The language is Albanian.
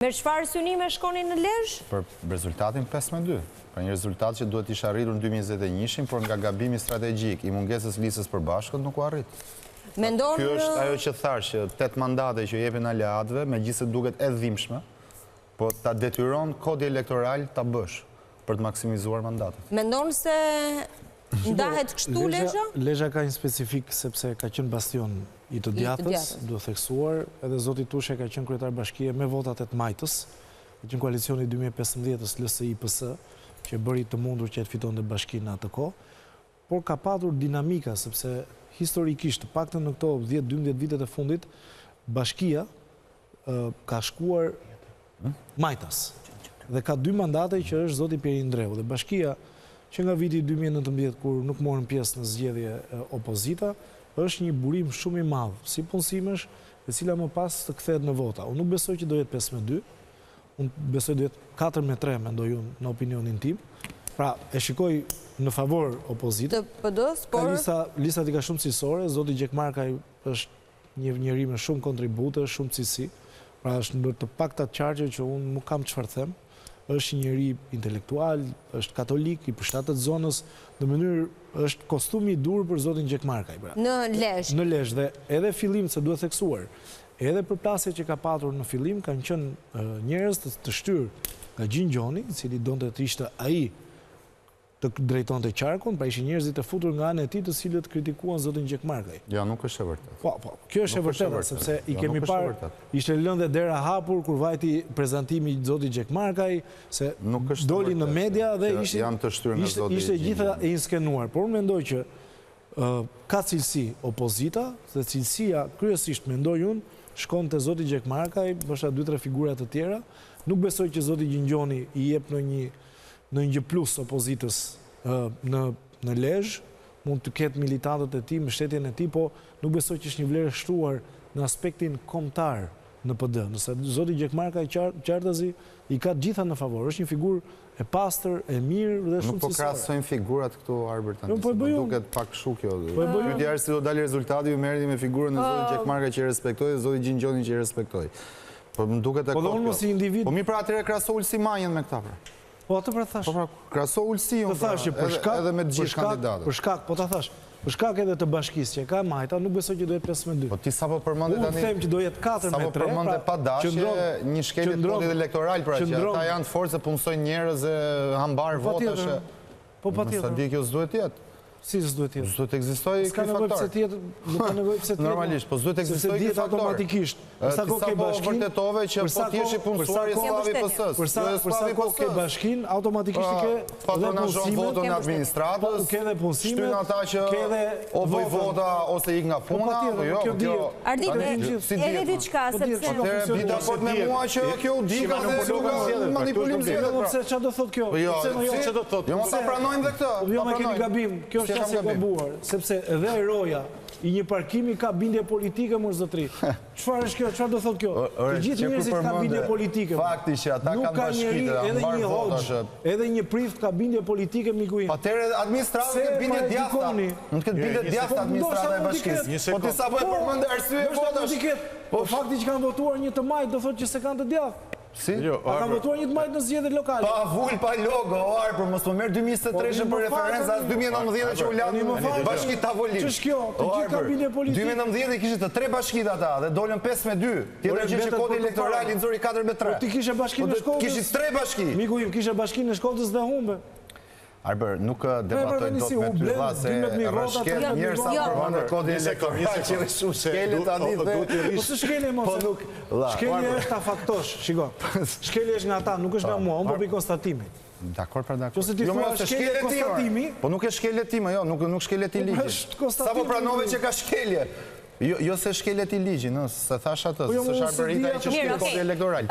Me çfarë synime shkonin në Lezhë? Për rezultatin 5-2. Për një rezultat që duhet isha arritur në 2021, por nga gabimi strategjik i mungesës listës përbashkët nuk u arrit. Kjo është ajo që thash, që 8 mandate që jepin aleatëve, megjithëse duket e dhimbshme, po ta detyron kodi elektoral ta bësh për të maksimizuar mandatet. Mendon se ndahet kështu Lezhë? Lezhë ka një specifik sepse ka qenë bastion i të djathtës, duhet theksuar, edhe zoti Tushe ka qenë kryetar bashkie me votat e të majtës, ka qenë koalicioni 2015-ës LSI-PS, që bëri të mundur që të fitonte bashkinë në atë kohë, por ka patur dinamika, sepse historikisht, paktën në këto 10-12 vitet e fundit, bashkia ka shkuar majtas. Dhe ka 2 mandate që është zoti Pjeri Ndreu. Dhe bashkia që nga viti 2019, kur nuk morën pjesë në zgjedhje opozita, është një burim shumë i madh si punësimesh, e cila më pas të kthehet në vota. Unë nuk besoj që do jetë 5-2, unë besoj do jetë 4-3, mendoj unë në opinionin tim. Pra, e shikoj në favor opozitës. Të PD-s, por listat i ka shumë cilësore, zoti Gjekmarkaj është një njeri me shumë kontribute, shumë cilësi. Pra, është në të pakta qarqe që unë nuk kam çfarë them. Është një njeri intelektual, është katolik, i përshtatet zonës, në mënyrë është kostumi i dur për zotin Gjekmarkaj. Në Lezhë. Në Lezhë, dhe edhe fillim se duhet theksuar, edhe përplasje që ka patur në fillim, kanë qenë njerëz të shtyrë nga Gjingjoni, i cili donte të ishte ai të drejtonte qarkun, pra ishin njerëzit e futur nga anë e tij të cilët kritikuan zotin Gjekmarkaj. Ja, nuk është e vërtetë. Po, kjo është e vërtetë, sepse i kemi parë, ishte lënë dera hapur kur vajti prezantimi i zotit Gjekmarkaj, se doli në media dhe ishte gjitha e inskenuar. Por unë mendoj që ka cilësi opozita, dhe cilësia kryesisht mendoj unë shkon te zoti Gjekmarkaj, ndoshta 2-3 figura të tjera. Nuk besoj që zoti Gjingjoni i jep në një plus opozitës në Lezhë, mund të ketë militantët e tij, mbështetjen e tij, po nuk besoj që është një vlerë shtruar në aspektin kombëtar në PD. Nëse zoti Gjekmarkaj qartazi i ka gjitha në favor, është një figurë e pastër, e mirë dhe shumë cilësore. Nuk po krahasojmë figurat këtu, Albert, tani. Po duket pak kështu kjo. Pyetja është si do dalë rezultati, ju merrni me figurën e zotit Gjekmarkaj që e respektoj dhe zotit Gjingjoni që e respektoj. Po më duket e Po dhe unë si individ. Po mi pra atëre krahaso Ulsimanjen me këta pra. Po atë pra thash. Po pra krahaso Ulsion edhe me të gjithë kandidatët. Për shkak, po ta thash. Për shkak edhe të bashkisë që ka majta, nuk besoj që do jetë 5-2. Po ti sapo përmendë tani. Unë them që do jetë 4-3. Sapo përmendë pa dashje një shkelje të kodit elektoral pra që ata janë të fortë se punësojnë njerëz e hambar votash. Po patjetër. Sa di kjo s'duhet të jetë. Si s'duhet të jetë? S'duhet të ekzistojë ky faktor. Nuk ka nevojë pse të jetë. Normalisht, po s'duhet të ekzistojë ky faktor. Automatikisht. Sa kohë ke bashkinë, vërtetove që po ti je punësuar i slavi PS-s. Për sa kohë ke bashkinë, automatikisht ke patronazhon votën e administratës. Ke edhe punësime. Shtyn ata që o vojvoda ose ik nga puna, po jo, kjo. Ardit, edhe diçka sepse Atëherë bita fort me mua që kjo u di ka dhe manipulim zgjedhje. Pse çfarë do thotë kjo? Pse çfarë do thotë? Jo, mos ta pranojmë dhe këtë. Jo, ma keni gabim. Kjo është qasje gabuar, sepse edhe eroja i një parkimi ka bindje politike, mos zotri. Çfarë është kjo? Çfarë do thotë kjo? Të gjithë njerëzit ka bindje politike. Fakti që ata kanë bashkitë, edhe një hoxh, edhe një prift ka bindje politike miku im. Atëherë administrata ka bindje djathta. Mund të ketë bindje djathta administrata e bashkisë. Po ti sapo e përmend arsye votash. Po fakti që kanë votuar një të majtë do thotë që se kanë të djathtë. Si? A kanë votuar një të majtë në zgjedhjet lokale? Pa vull, pa logo, Arbër, mos më merr 2023 për referencë as 2019 që u lanë bashki tavolinë. Ç'është kjo? Të gjithë kanë bindje politike. 2019 kishte të 3 bashkitë ata dhe dolën 5-2. Tjetër që ishte kodi elektoral i nxori 4-3. Po ti kishe bashkinë në Shkodrës? Kishit 3 bashki. Miku im, kishe bashkinë në Shkodrës dhe humbe. Arbër, nuk debatoj dot me ty valla se rrshket njerëz sa përmendë kodi elektoral që është shkelje tani dhe po s'është shkelje mos. Po nuk, shkelje është ta faktosh, shiko. Shkelje është nga ata, nuk është nga mua, unë po bëj konstatimin. Dakor, pra dakor. Nëse ti thua shkelje konstatimi, po nuk është shkelje time, jo, nuk shkelje ti ligjit. Sapo pranove që ka shkelje. Jo se shkelje ti ligjit, se thash atë, s'është Arberita që shkel kodi elektoral.